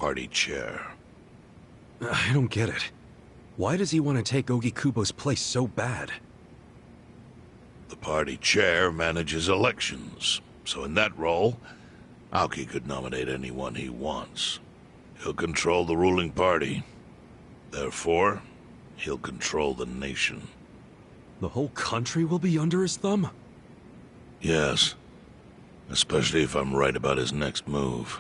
party chair. I don't get it. Why does he want to take Ogikubo's place so bad? The party chair manages elections, so in that role, Aoki could nominate anyone he wants. He'll control the ruling party. Therefore, he'll control the nation. The whole country will be under his thumb? Yes. Especially if I'm right about his next move.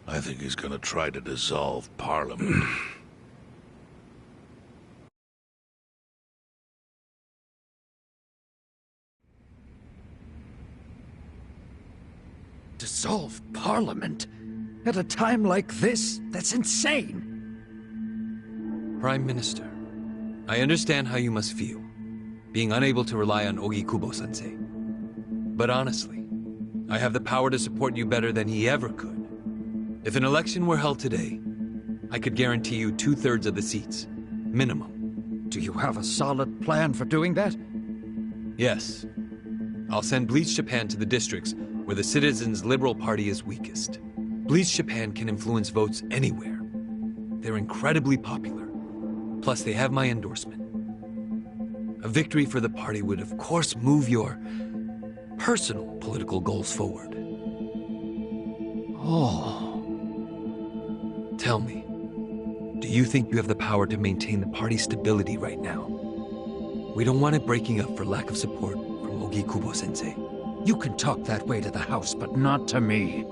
I think he's gonna try to dissolve Parliament. Dissolve Parliament? At a time like this? That's insane! Prime Minister, I understand how you must feel, being unable to rely on Ogikubo-sensei. But honestly, I have the power to support you better than he ever could. If an election were held today, I could guarantee you 2/3 of the seats, minimum. Do you have a solid plan for doing that? Yes. I'll send Bleach Japan to the districts where the Citizens' Liberal Party is weakest. Bleach Japan can influence votes anywhere. They're incredibly popular. Plus, they have my endorsement. A victory for the party would, of course, move your personal political goals forward. Oh. Tell me, do you think you have the power to maintain the party's stability right now? We don't want it breaking up for lack of support from Ogikubo-sensei. You can talk that way to the house, but not to me.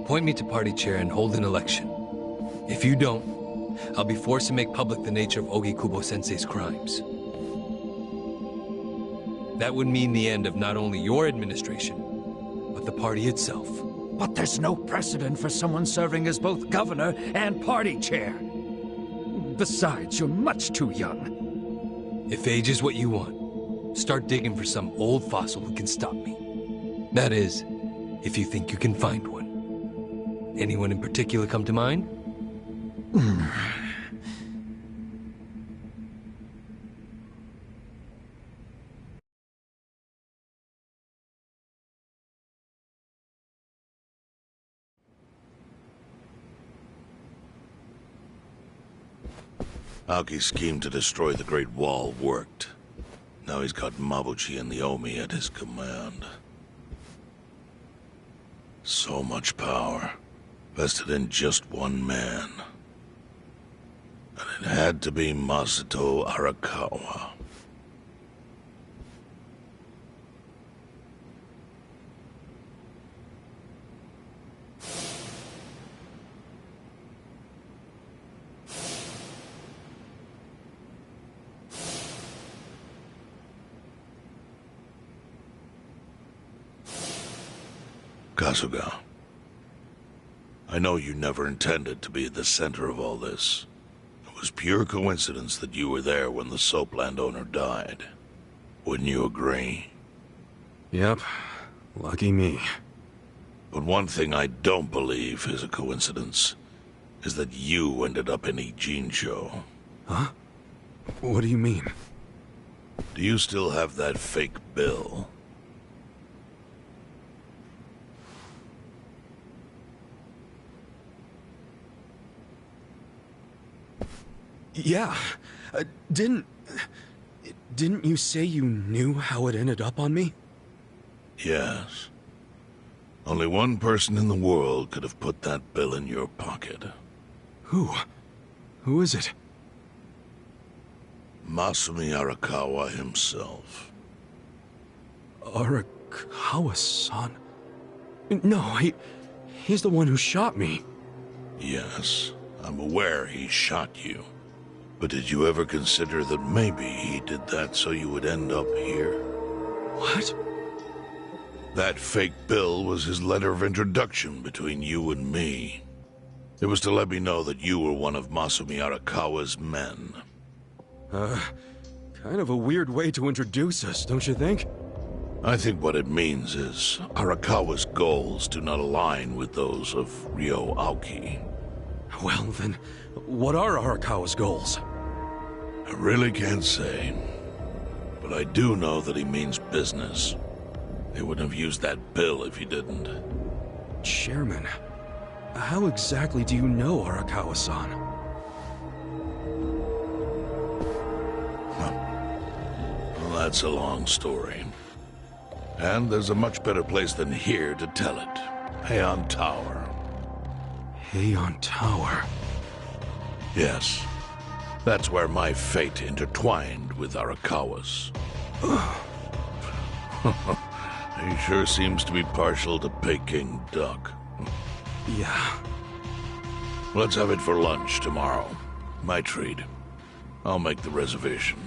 Appoint me to party chair and hold an election. If you don't, I'll be forced to make public the nature of Ogikubo-sensei's crimes. That would mean the end of not only your administration, but the party itself. But there's no precedent for someone serving as both governor and party chair. Besides, you're much too young. If age is what you want, start digging for some old fossil who can stop me. That is, if you think you can find one. Anyone in particular come to mind? Aoki's scheme to destroy the Great Wall worked. Now he's got Mabuchi and the Omi at his command. So much power, vested in just one man. And it had to be Masato Arakawa. Kasuga, I know you never intended to be at the center of all this. It was pure coincidence that you were there when the soap landowner died. Wouldn't you agree? Yep. Lucky me. But one thing I don't believe is a coincidence, is that you ended up in Ijincho. Huh? What do you mean? Do you still have that fake bill? Yeah. Didn't you say you knew how it ended up on me? Yes. Only one person in the world could have put that bill in your pocket. Who? Who is it? Masumi Arakawa himself. Arakawa-san? No, he's the one who shot me. Yes, I'm aware he shot you. But did you ever consider that maybe he did that so you would end up here? What? That fake bill was his letter of introduction between you and me. It was to let me know that you were one of Masumi Arakawa's men. Kind of a weird way to introduce us, don't you think? I think what it means is Arakawa's goals do not align with those of Ryo Aoki. Well, then, what are Arakawa's goals? I really can't say, but I do know that he means business. They wouldn't have used that bill if you didn't. Chairman, how exactly do you know Arakawa-san? Well, that's a long story. And there's a much better place than here to tell it. Heian Tower. Heian Tower? Yes. That's where my fate intertwined with Arakawa's. He sure seems to be partial to Peking duck. Yeah. Let's have it for lunch tomorrow. My treat. I'll make the reservation.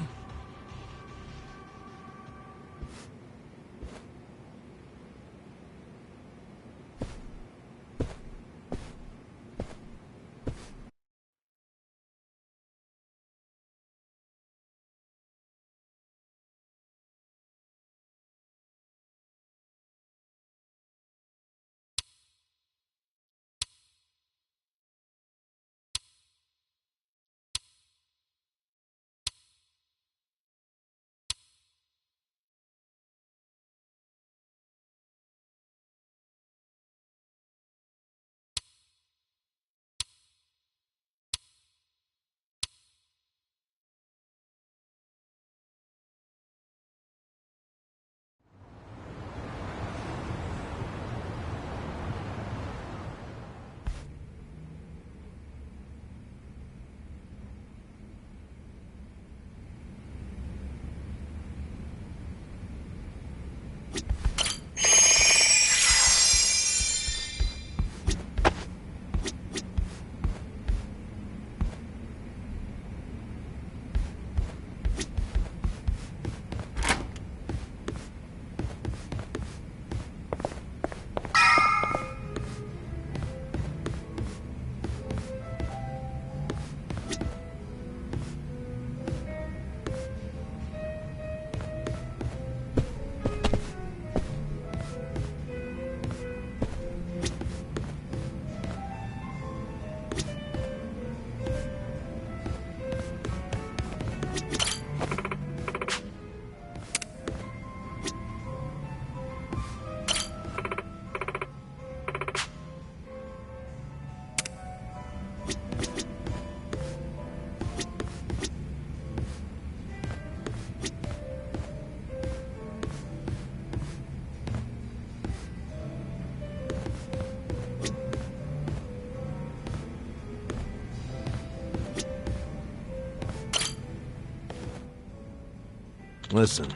Listen.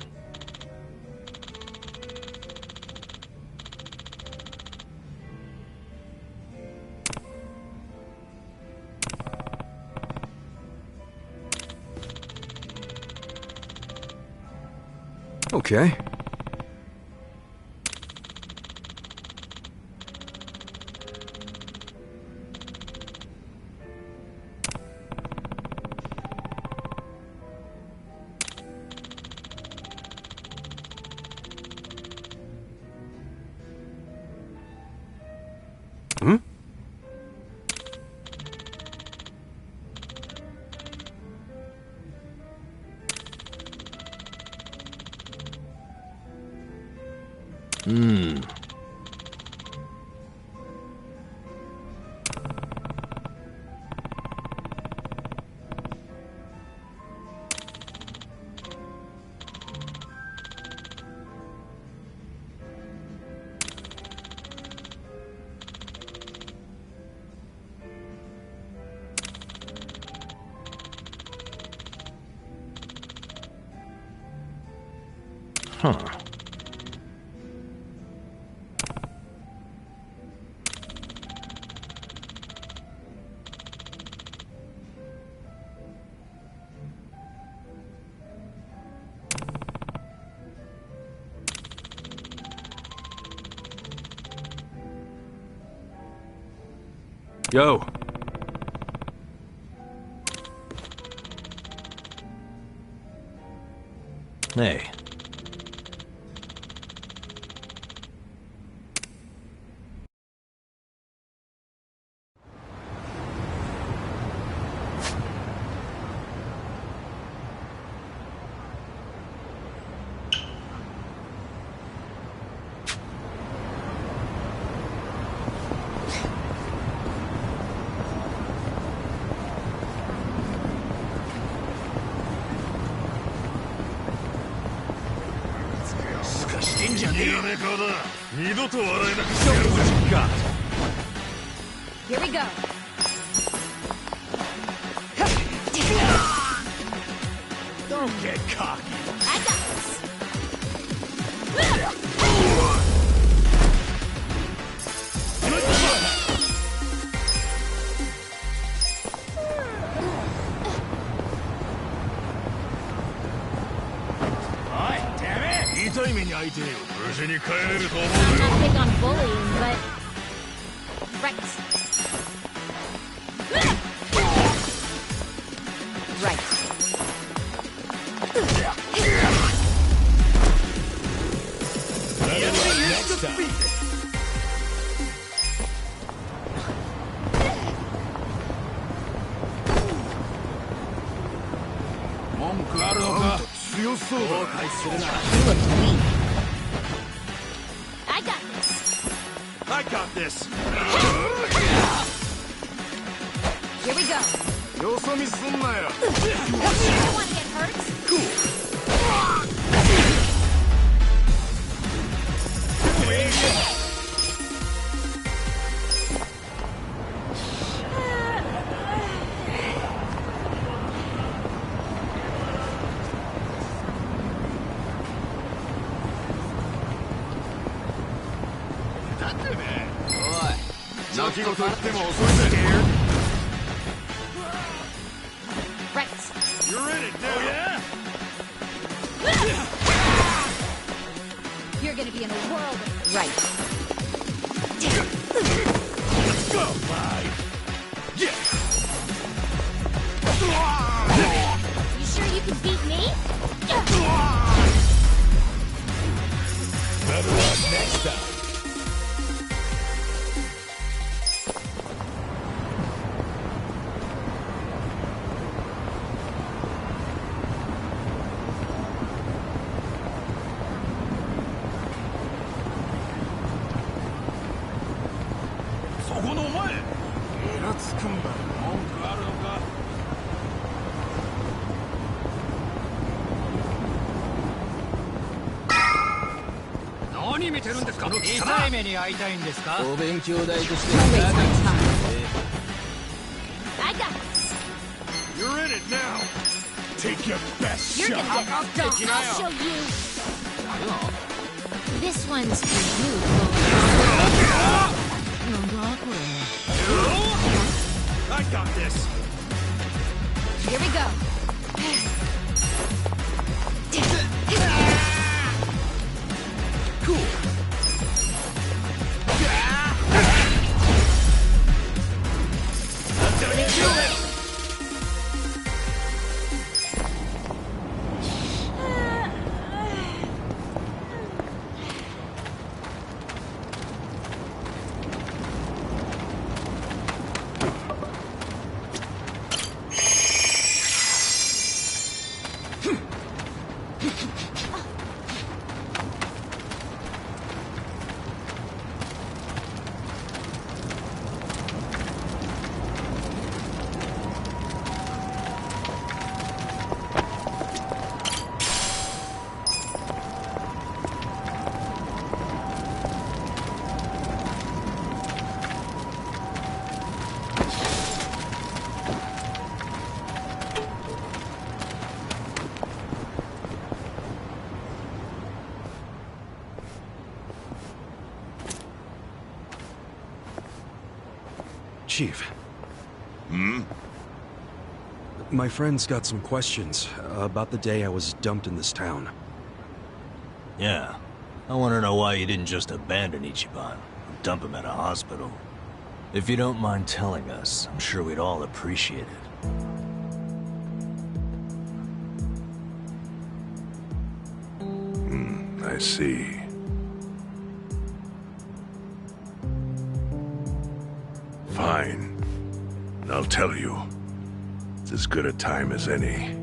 Okay. Hmm? Huh. Yo. Hey. Here we go. Don't get cocky. I got this. Damn it! I'm not big on bullying, but... Right. Right. Next time. You look weak. I got this. I got this. Here we go. You don't want to get hurt? Right. You're in it now, yeah? You're gonna be in a world of... Right. Let's go. Bye. Yeah. You sure you can beat me? Better luck next time. I got this. You're in it now. Take your best You're shot. gonna get stumped. I'll show you. This one's for you. I got this. Here we go. Cool. That's gonna do it. Chief. My friend's got some questions about the day I was dumped in this town. Yeah. I want to know why you didn't just abandon Ichiban and dump him at a hospital. If you don't mind telling us, I'm sure we'd all appreciate it. I see. Fine. I'll tell you. It's as good a time as any.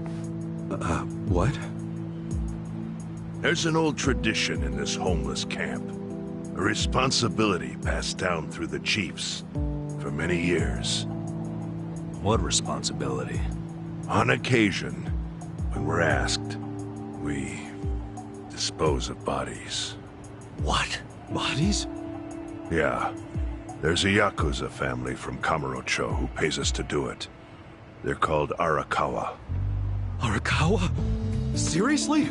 What? There's an old tradition in this homeless camp. A responsibility passed down through the chiefs for many years. What responsibility? On occasion, when we're asked, we dispose of bodies. What? Bodies? Yeah. There's a Yakuza family from Kamurocho who pays us to do it. They're called Arakawa. Arakawa? Seriously?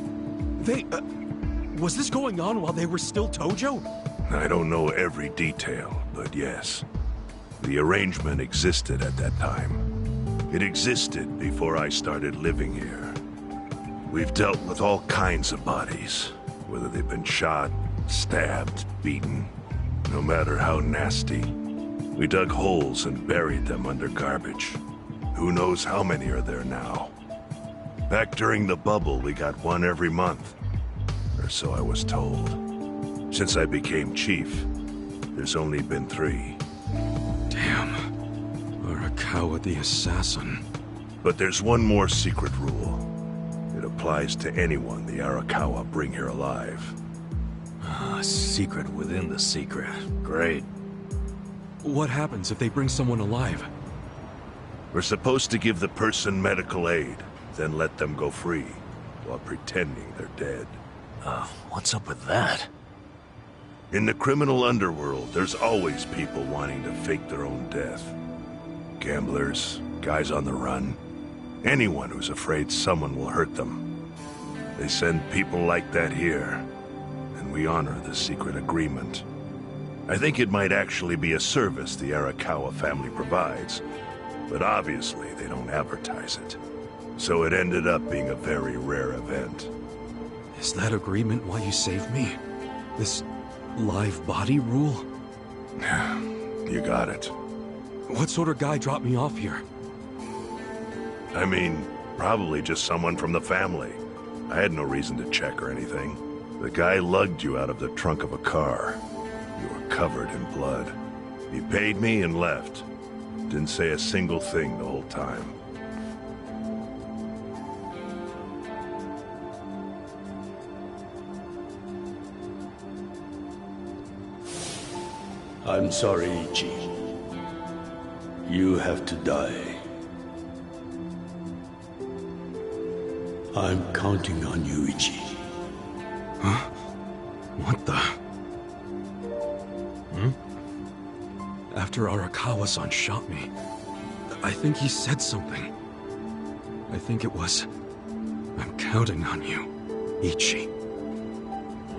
They, was this going on while they were still Tojo? I don't know every detail, but yes. The arrangement existed at that time. It existed before I started living here. We've dealt with all kinds of bodies, whether they've been shot, stabbed, beaten, no matter how nasty. We dug holes and buried them under garbage. Who knows how many are there now? Back during the bubble, we got one every month. Or so I was told. Since I became chief, there's only been 3. Damn. Arakawa the assassin. But there's one more secret rule. It applies to anyone the Arakawa bring here alive. Ah, secret within the secret. Great. What happens if they bring someone alive? We're supposed to give the person medical aid, then let them go free, while pretending they're dead. What's up with that? In the criminal underworld, there's always people wanting to fake their own death. Gamblers, guys on the run, anyone who's afraid someone will hurt them. They send people like that here, and we honor the secret agreement. I think it might actually be a service the Arakawa family provides, but obviously they don't advertise it. So it ended up being a very rare event. Is that agreement why you saved me? This live body rule? You got it. What sort of guy dropped me off here? I mean, probably just someone from the family. I had no reason to check or anything. The guy lugged you out of the trunk of a car. You were covered in blood. He paid me and left. Didn't say a single thing the whole time. I'm sorry, Ichi. You have to die. I'm counting on you, Ichi. Huh? What the? After Arakawa-san shot me, I think he said something. I think it was, I'm counting on you, Ichi.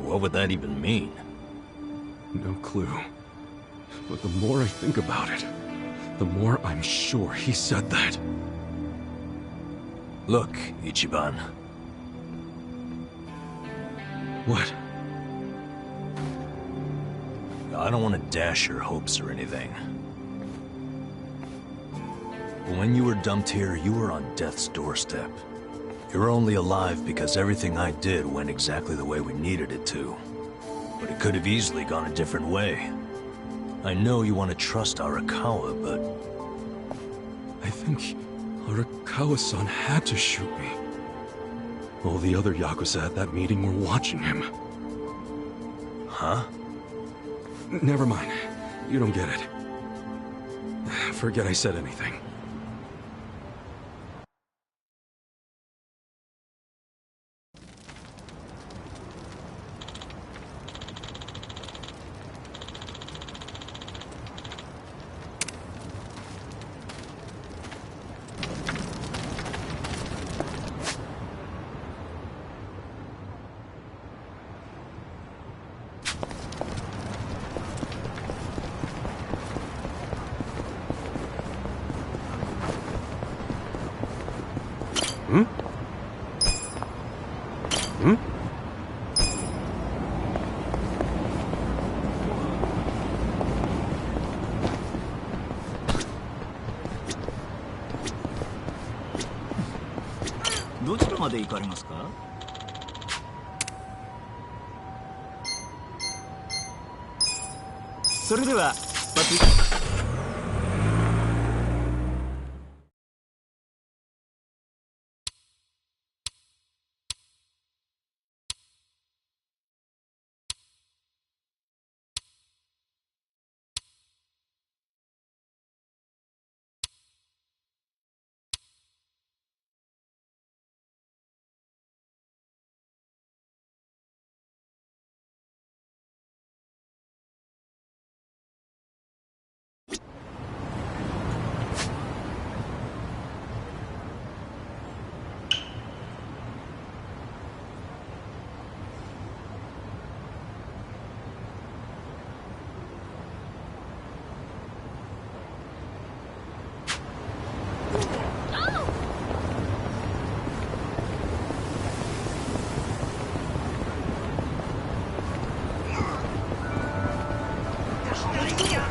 What would that even mean? No clue. But the more I think about it, the more I'm sure he said that. Look, Ichiban. What? I don't want to dash your hopes or anything. But when you were dumped here, you were on death's doorstep. You're only alive because everything I did went exactly the way we needed it to. But it could have easily gone a different way. I know you want to trust Arakawa, but... I think Arakawa-san had to shoot me. All the other Yakuza at that meeting were watching him. Huh? Never mind. You don't get it. Forget I said anything. Hmm? どちらまで行かれますか？それでは出発。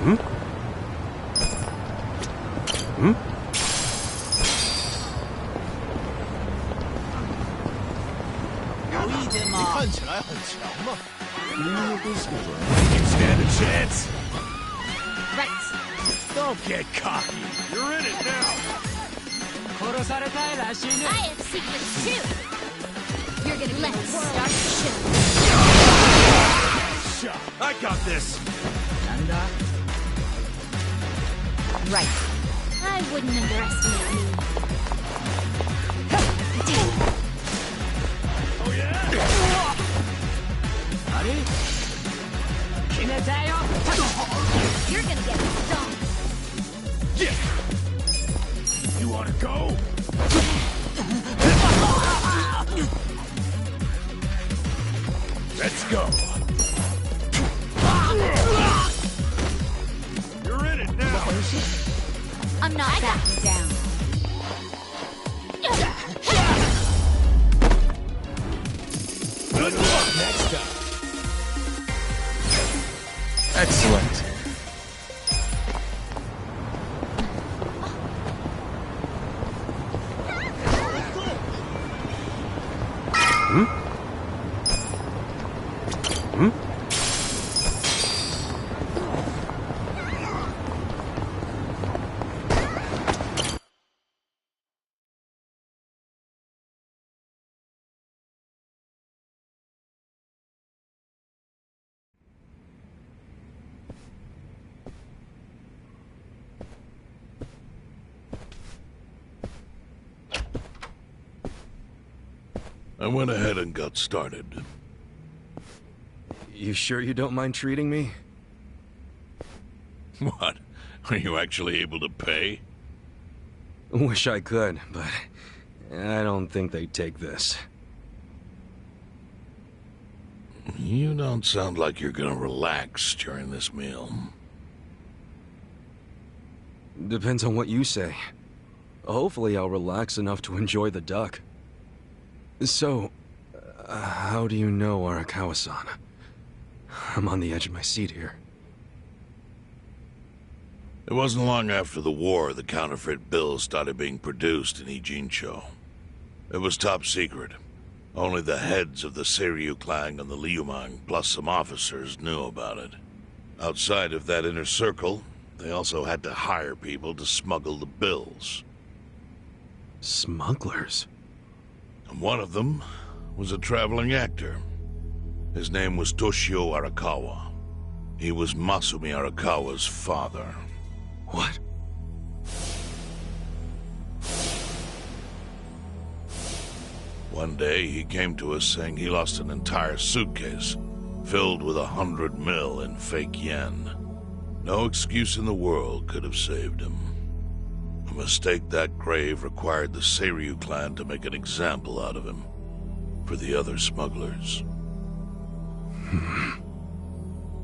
Hmm? Hmm? Stand a chance? Right. Don't get cocky. You're in it now. I have secrets too. You're gonna let's start the show. I got this. Right. I wouldn't underestimate me. Oh yeah? You're gonna get stung. Yeah. You wanna go? Let's go. You're in it now. I'm not backing down. Good luck next time. Excellent. Hmm? Hmm? I went ahead and got started. You sure you don't mind treating me? What? Are you actually able to pay? Wish I could, but I don't think they'd take this. You don't sound like you're gonna relax during this meal. Depends on what you say. Hopefully I'll relax enough to enjoy the duck. So, how do you know Arakawa-san? I'm on the edge of my seat here. It wasn't long after the war the counterfeit bills started being produced in Ijincho. It was top secret. Only the heads of the Seiryu clan and the Liumang, plus some officers, knew about it. Outside of that inner circle, they also had to hire people to smuggle the bills. Smugglers? And one of them was a traveling actor. His name was Toshio Arakawa. He was Masumi Arakawa's father. What? One day, he came to us saying he lost an entire suitcase filled with 100 mil in fake yen. No excuse in the world could have saved him. A mistake that grave required the Seiryu clan to make an example out of him for the other smugglers.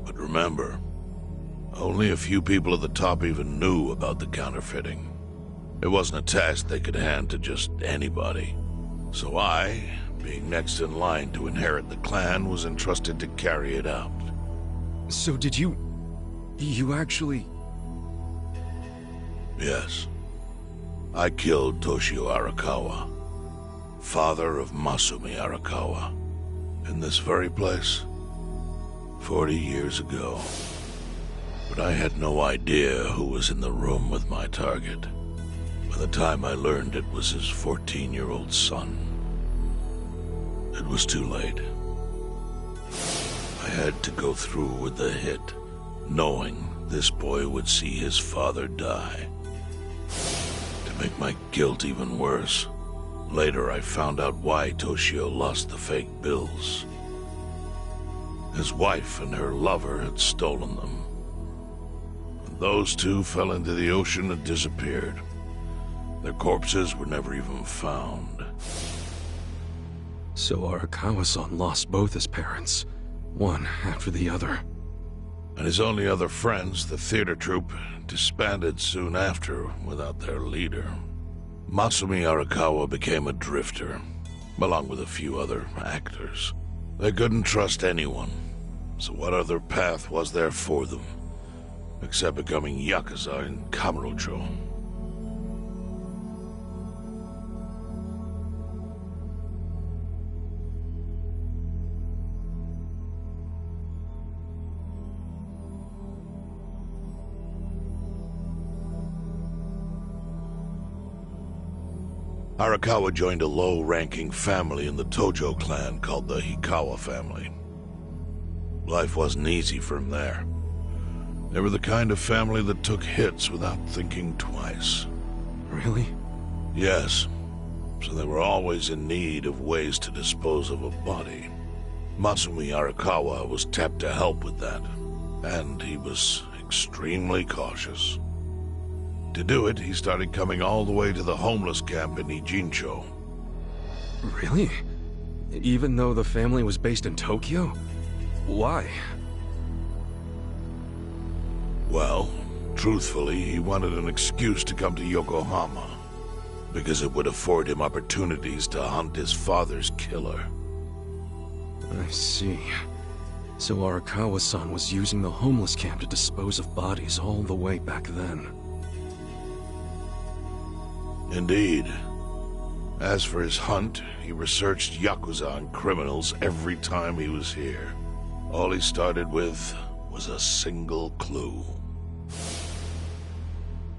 But remember, only a few people at the top even knew about the counterfeiting. It wasn't a task they could hand to just anybody. So I, being next in line to inherit the clan, was entrusted to carry it out. So did you... you actually... Yes. I killed Toshio Arakawa, father of Masumi Arakawa, in this very place, 40 years ago. But I had no idea who was in the room with my target. By the time I learned it was his 14-year-old son, it was too late. I had to go through with the hit, knowing this boy would see his father die. To make my guilt even worse, later I found out why Toshio lost the fake bills. His wife and her lover had stolen them. And those two fell into the ocean and disappeared. Their corpses were never even found. So Arakawa-san lost both his parents, one after the other. And his only other friends, the theater troupe, disbanded soon after without their leader. Masumi Arakawa became a drifter, along with a few other actors. They couldn't trust anyone, so what other path was there for them except becoming Yakuza in Kamurocho. Arakawa joined a low-ranking family in the Tojo clan called the Hikawa family. Life wasn't easy for him there. They were the kind of family that took hits without thinking twice. Really? Yes. So they were always in need of ways to dispose of a body. Matsumi Arakawa was tapped to help with that, and he was extremely cautious. To do it, he started coming all the way to the homeless camp in Ijincho. Really? Even though the family was based in Tokyo? Why? Well, truthfully, he wanted an excuse to come to Yokohama, because it would afford him opportunities to hunt his father's killer. I see. So Arakawa-san was using the homeless camp to dispose of bodies all the way back then. Indeed. As for his hunt, he researched Yakuza and criminals every time he was here. All he started with was a single clue.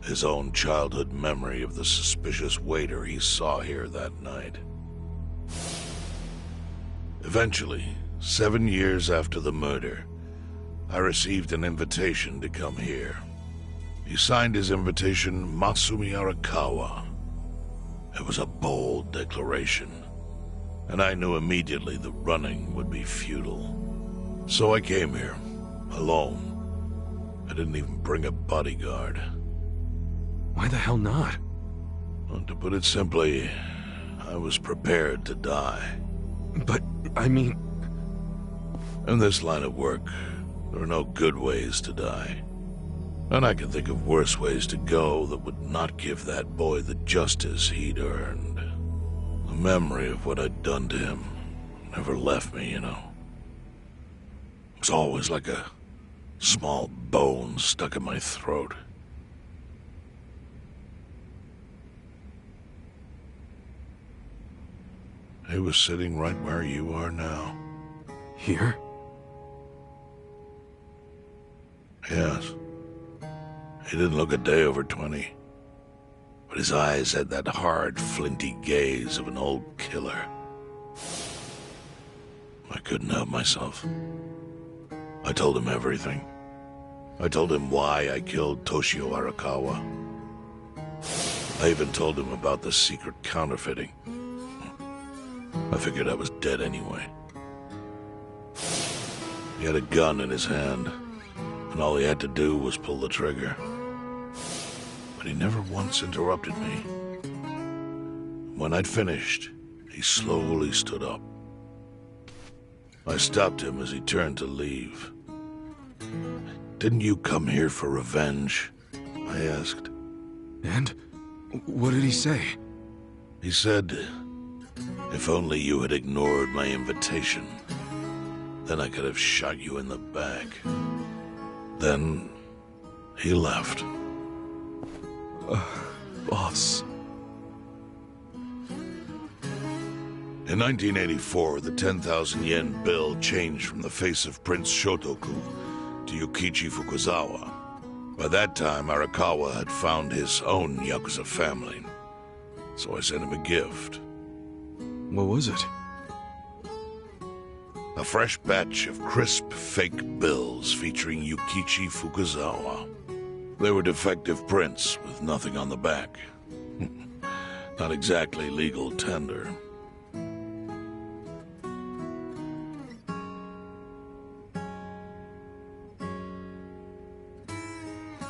His own childhood memory of the suspicious waiter he saw here that night. Eventually, 7 years after the murder, I received an invitation to come here. He signed his invitation Matsumi Arakawa. It was a bold declaration, and I knew immediately that running would be futile. So I came here, alone. I didn't even bring a bodyguard. Why the hell not? Well, to put it simply, I was prepared to die. But, I mean... In this line of work, there are no good ways to die. And I can think of worse ways to go that would not give that boy the justice he'd earned. The memory of what I'd done to him never left me, you know. It was always like a small bone stuck in my throat. He was sitting right where you are now. Here? Yes. He didn't look a day over 20. But his eyes had that hard, flinty gaze of an old killer. I couldn't help myself. I told him everything. I told him why I killed Toshio Arakawa. I even told him about the secret counterfeiting. I figured I was dead anyway. He had a gun in his hand, and all he had to do was pull the trigger. But he never once interrupted me. When I'd finished, he slowly stood up. I stopped him as he turned to leave. "Didn't you come here for revenge?" I asked. And? What did he say? He said, "If only you had ignored my invitation, then I could have shot you in the back." Then he left. Boss. In 1984, the 10,000 yen bill changed from the face of Prince Shotoku to Yukichi Fukuzawa. By that time, Arakawa had found his own Yakuza family, so I sent him a gift. What was it? A fresh batch of crisp, fake bills featuring Yukichi Fukuzawa. They were defective prints with nothing on the back. Not exactly legal tender.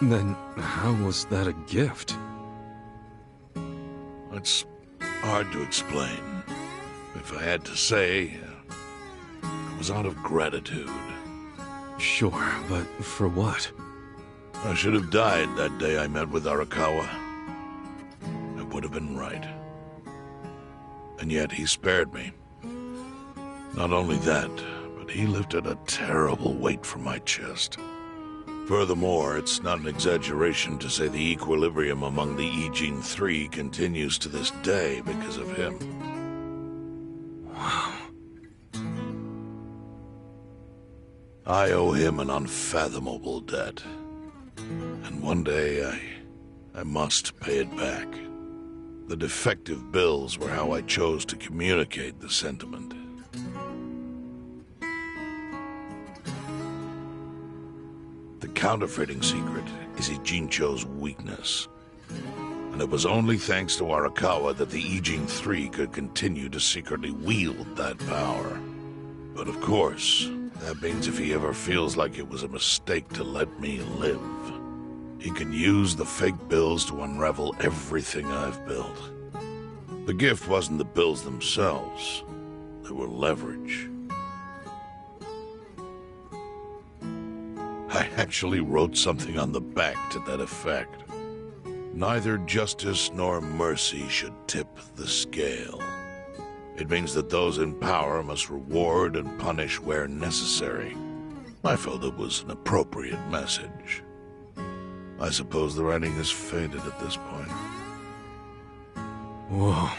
Then how was that a gift? It's hard to explain. If I had to say, it was out of gratitude. Sure, but for what? I should have died that day I met with Arakawa. It would have been right. And yet he spared me. Not only that, but he lifted a terrible weight from my chest. Furthermore, it's not an exaggeration to say the equilibrium among the Ijin Three continues to this day because of him. Wow. I owe him an unfathomable debt. And one day, I must pay it back. The defective bills were how I chose to communicate the sentiment. The counterfeiting secret is Ijincho's weakness. And it was only thanks to Arakawa that the Ijin Three could continue to secretly wield that power. But of course, that means if he ever feels like it was a mistake to let me live, he can use the fake bills to unravel everything I've built. The gift wasn't the bills themselves. They were leverage. I actually wrote something on the back to that effect. Neither justice nor mercy should tip the scale. It means that those in power must reward and punish where necessary. I felt it was an appropriate message. I suppose the writing has faded at this point. Whoa.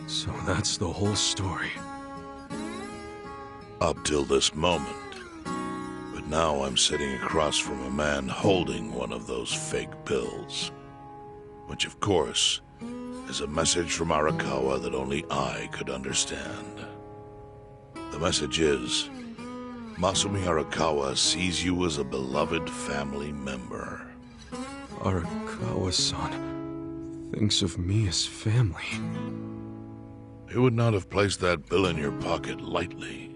So that's the whole story. Up till this moment. But now I'm sitting across from a man holding one of those fake bills. Which, of course, is a message from Arakawa that only I could understand. The message is, Masumi Arakawa sees you as a beloved family member. Arakawa-san thinks of me as family. He would not have placed that bill in your pocket lightly.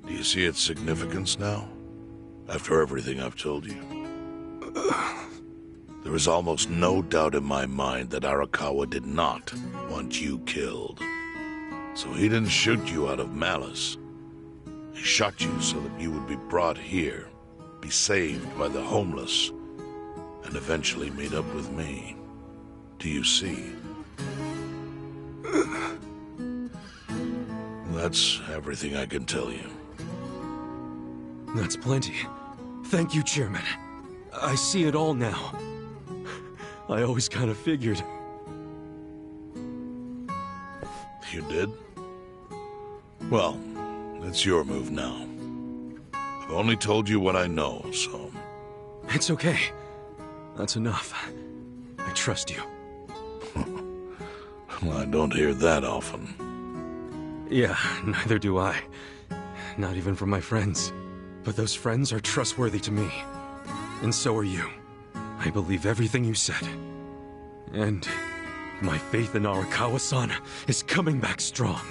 Do you see its significance now? After everything I've told you? There is almost no doubt in my mind that Arakawa did not want you killed. So he didn't shoot you out of malice. He shot you so that you would be brought here, be saved by the homeless, and eventually meet up with me. Do you see? That's everything I can tell you. That's plenty. Thank you, Chairman. I see it all now. I always kind of figured. You did? Well, it's your move now. I've only told you what I know, so... It's okay. That's enough. I trust you. Well, I don't hear that often. Yeah, neither do I. Not even from my friends. But those friends are trustworthy to me. And so are you. I believe everything you said. And my faith in Arakawa-san is coming back strong.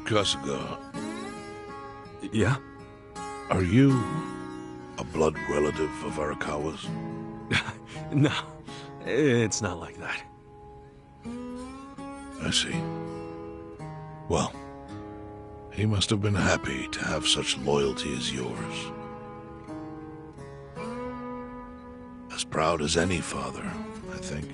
Kasuga, Yeah? are you a blood relative of Arakawa's? No, it's not like that. I see. Well, he must have been happy to have such loyalty as yours. As proud as any father, I think.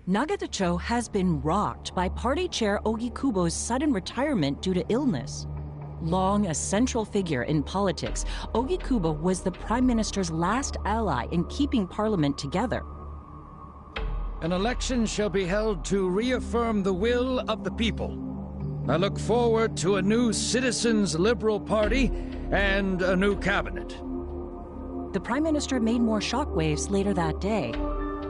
Nagatacho has been rocked by Party Chair Ogikubo's sudden retirement due to illness. Long a central figure in politics, Ogikubo was the Prime Minister's last ally in keeping Parliament together. An election shall be held to reaffirm the will of the people. I look forward to a new Citizens' Liberal Party and a new cabinet. The Prime Minister made more shockwaves later that day.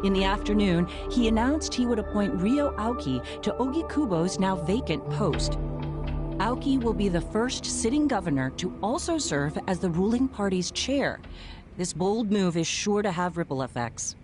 In the afternoon, he announced he would appoint Ryo Aoki to Ogikubo's now vacant post. Aoki will be the first sitting governor to also serve as the ruling party's chair. This bold move is sure to have ripple effects.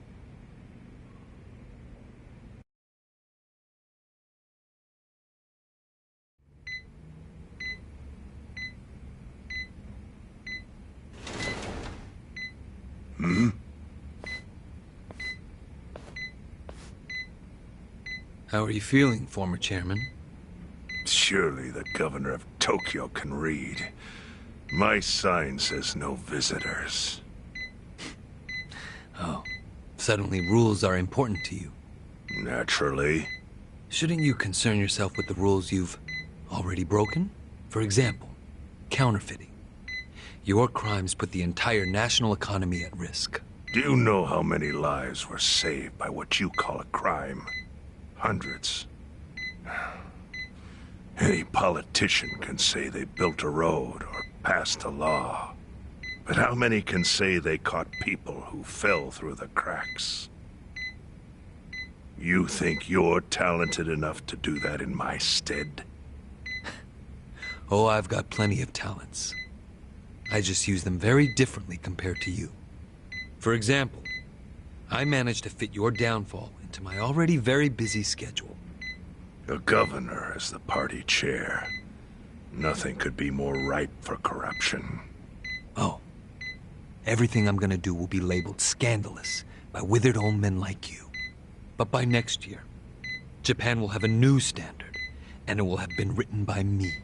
How are you feeling, former chairman? Surely the governor of Tokyo can read. My sign says no visitors. Oh, suddenly rules are important to you. Naturally. Shouldn't you concern yourself with the rules you've already broken? For example, counterfeiting. Your crimes put the entire national economy at risk. Do you know how many lives were saved by what you call a crime? Hundreds. Any politician can say they built a road or passed a law. But how many can say they caught people who fell through the cracks? You think you're talented enough to do that in my stead? Oh, I've got plenty of talents. I just use them very differently compared to you. For example, I managed to fit your downfall into my already very busy schedule. The governor as the party chair. Nothing could be more ripe for corruption. Oh, everything I'm gonna do will be labeled scandalous by withered old men like you. But by next year, Japan will have a new standard, and it will have been written by me.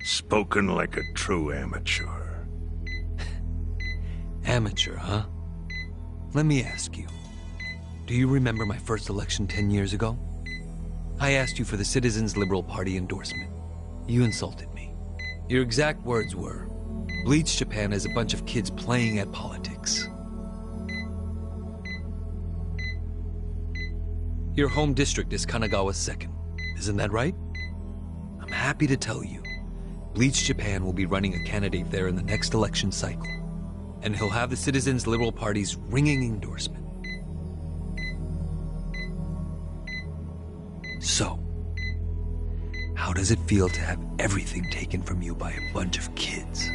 Spoken like a true amateur. Amateur, huh? Let me ask you. Do you remember my first election 10 years ago? I asked you for the Citizens Liberal Party endorsement. You insulted me. Your exact words were, "Bleach Japan is a bunch of kids playing at politics." Your home district is Kanagawa's second. Isn't that right? I'm happy to tell you, Bleach Japan will be running a candidate there in the next election cycle. And he'll have the Citizens Liberal Party's ringing endorsement. So, how does it feel to have everything taken from you by a bunch of kids?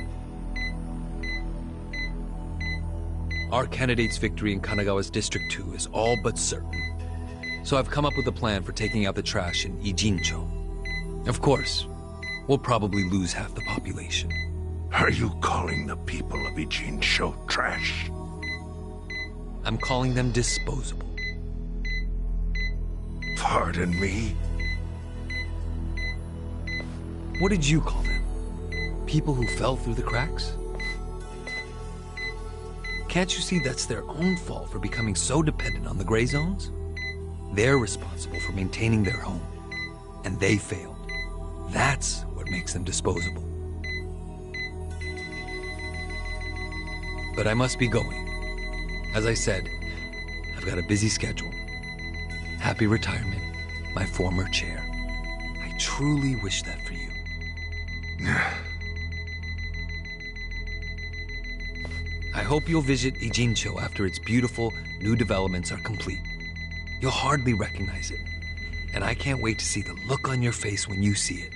Our candidate's victory in Kanagawa's District 2 is all but certain. So I've come up with a plan for taking out the trash in Ijincho. Of course, we'll probably lose half the population. Are you calling the people of Ijincho trash? I'm calling them disposable. Pardon me? What did you call them? People who fell through the cracks? Can't you see that's their own fault for becoming so dependent on the gray zones? They're responsible for maintaining their home, and they failed. That's what makes them disposable. But I must be going. As I said, I've got a busy schedule. Happy retirement, my former chair. I truly wish that for you. I hope you'll visit Ijincho after its beautiful new developments are complete. You'll hardly recognize it, and I can't wait to see the look on your face when you see it.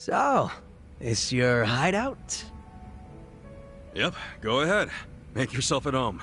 So, it's your hideout? Yep, go ahead. Make yourself at home.